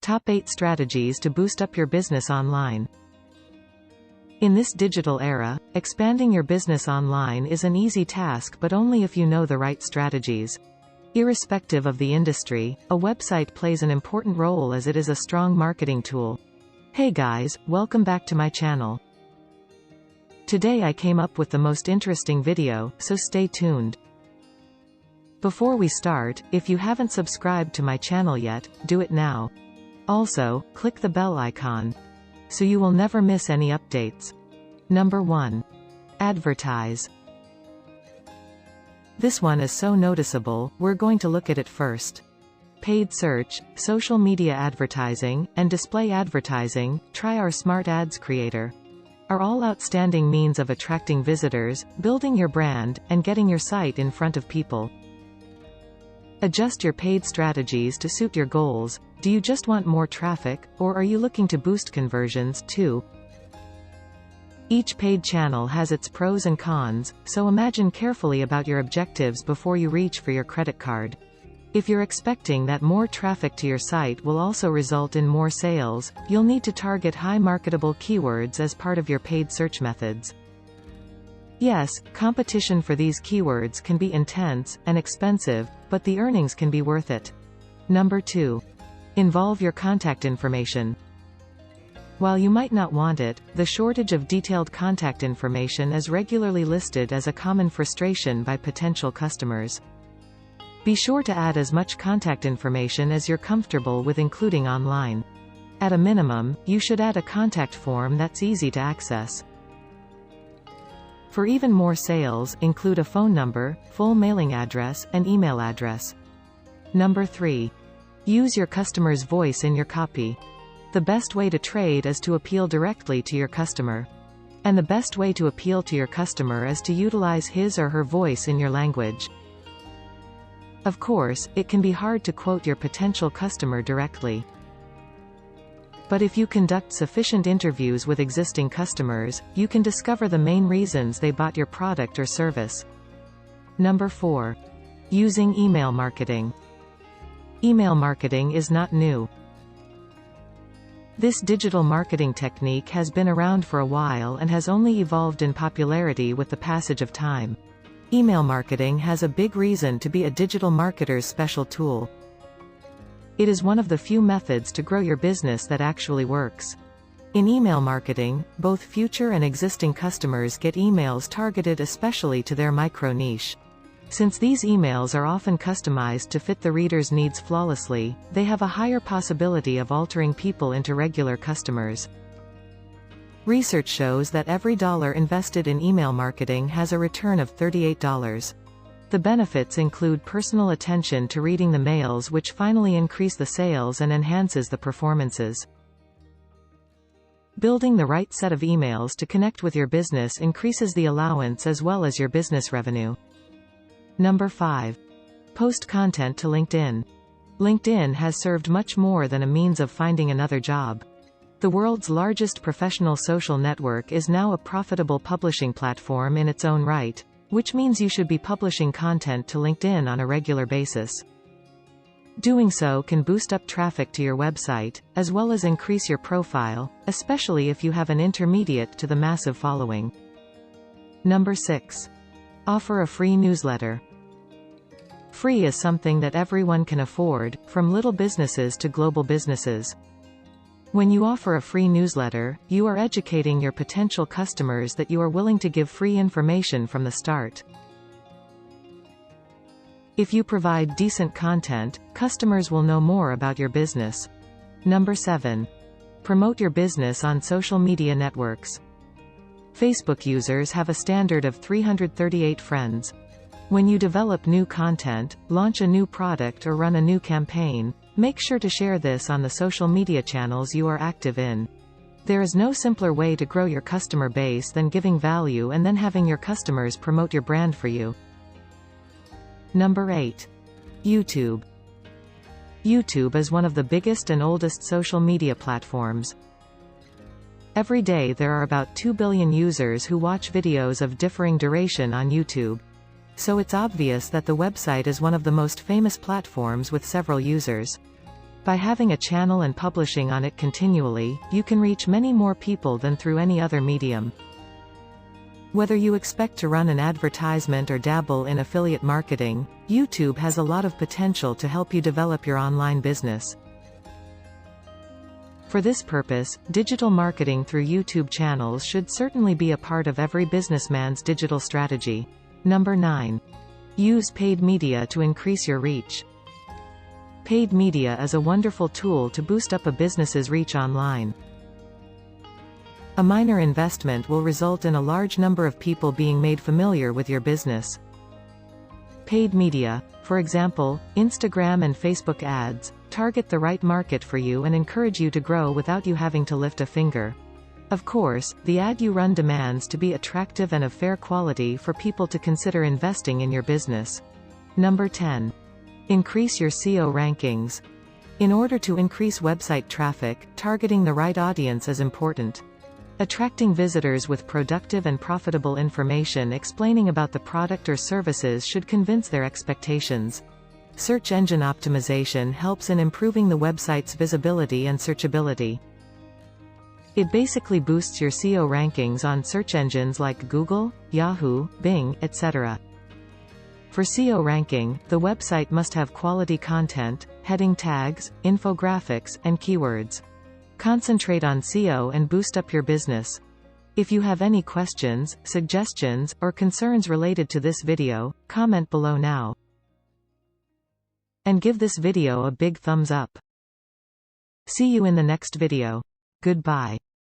Top 8 strategies to boost up your business online. In this digital era, expanding your business online is an easy task, but only if you know the right strategies. Irrespective of the industry, a website plays an important role as it is a strong marketing tool. Hey guys, welcome back to my channel. Today I came up with the most interesting video, so stay tuned. Before we start, if you haven't subscribed to my channel yet, do it now. Also, click the bell icon, so you will never miss any updates. Number 1. Advertise. This one is so noticeable, we're going to look at it first. Paid search, social media advertising, and display advertising, try our Smart Ads Creator, are all outstanding means of attracting visitors, building your brand, and getting your site in front of people. Adjust your paid strategies to suit your goals. Do you just want more traffic, or are you looking to boost conversions too? Each paid channel has its pros and cons, so imagine carefully about your objectives before you reach for your credit card. If you're expecting that more traffic to your site will also result in more sales, you'll need to target high marketable keywords as part of your paid search methods. Yes, competition for these keywords can be intense and expensive, but the earnings can be worth it. Number 2. Involve your contact information. While you might not want it, the shortage of detailed contact information is regularly listed as a common frustration by potential customers. Be sure to add as much contact information as you're comfortable with including online. At a minimum, you should add a contact form that's easy to access. For even more sales, include a phone number, full mailing address, and email address. Number 3. Use your customer's voice in your copy. The best way to trade is to appeal directly to your customer. And the best way to appeal to your customer is to utilize his or her voice in your language. Of course, it can be hard to quote your potential customer directly. But if you conduct sufficient interviews with existing customers, you can discover the main reasons they bought your product or service. Number 4. Using email marketing. Email marketing is not new. This digital marketing technique has been around for a while and has only evolved in popularity with the passage of time. Email marketing has a big reason to be a digital marketer's special tool. It is one of the few methods to grow your business that actually works. In email marketing, both future and existing customers get emails targeted especially to their micro niche. Since these emails are often customized to fit the reader's needs flawlessly, they have a higher possibility of altering people into regular customers. Research shows that every dollar invested in email marketing has a return of $38. The benefits include personal attention to reading the mails, which finally increase the sales and enhances the performances. Building the right set of emails to connect with your business increases the allowance as well as your business revenue. Number 5. Post content to LinkedIn. LinkedIn has served much more than a means of finding another job. The world's largest professional social network is now a profitable publishing platform in its own right, which means you should be publishing content to LinkedIn on a regular basis. Doing so can boost up traffic to your website, as well as increase your profile, especially if you have an intermediate to the massive following. Number 6. Offer a free newsletter. Free is something that everyone can afford, from little businesses to global businesses. When you offer a free newsletter, you are educating your potential customers that you are willing to give free information from the start. If you provide decent content, customers will know more about your business. Number 7. Promote your business on social media networks. Facebook users have a standard of 338 friends. When you develop new content, launch a new product or run a new campaign, make sure to share this on the social media channels you are active in. There is no simpler way to grow your customer base than giving value and then having your customers promote your brand for you. Number 8. YouTube. YouTube is one of the biggest and oldest social media platforms. Every day there are about 2 billion users who watch videos of differing duration on YouTube. So it's obvious that the website is one of the most famous platforms with several users. By having a channel and publishing on it continually, you can reach many more people than through any other medium. Whether you expect to run an advertisement or dabble in affiliate marketing, YouTube has a lot of potential to help you develop your online business. For this purpose, digital marketing through YouTube channels should certainly be a part of every businessman's digital strategy. Number 9. Use paid media to increase your reach. Paid media is a wonderful tool to boost up a business's reach online. A minor investment will result in a large number of people being made familiar with your business. Paid media, for example, Instagram and Facebook ads, target the right market for you and encourage you to grow without you having to lift a finger. Of course, the ad you run demands to be attractive and of fair quality for people to consider investing in your business. Number 10. Increase your SEO rankings. In order to increase website traffic, targeting the right audience is important. Attracting visitors with productive and profitable information explaining about the product or services should convince their expectations. Search engine optimization helps in improving the website's visibility and searchability. It basically boosts your SEO rankings on search engines like Google, Yahoo, Bing, etc. For SEO ranking, the website must have quality content, heading tags, infographics, and keywords. Concentrate on SEO and boost up your business. If you have any questions, suggestions, or concerns related to this video, comment below now. And give this video a big thumbs up. See you in the next video. Goodbye.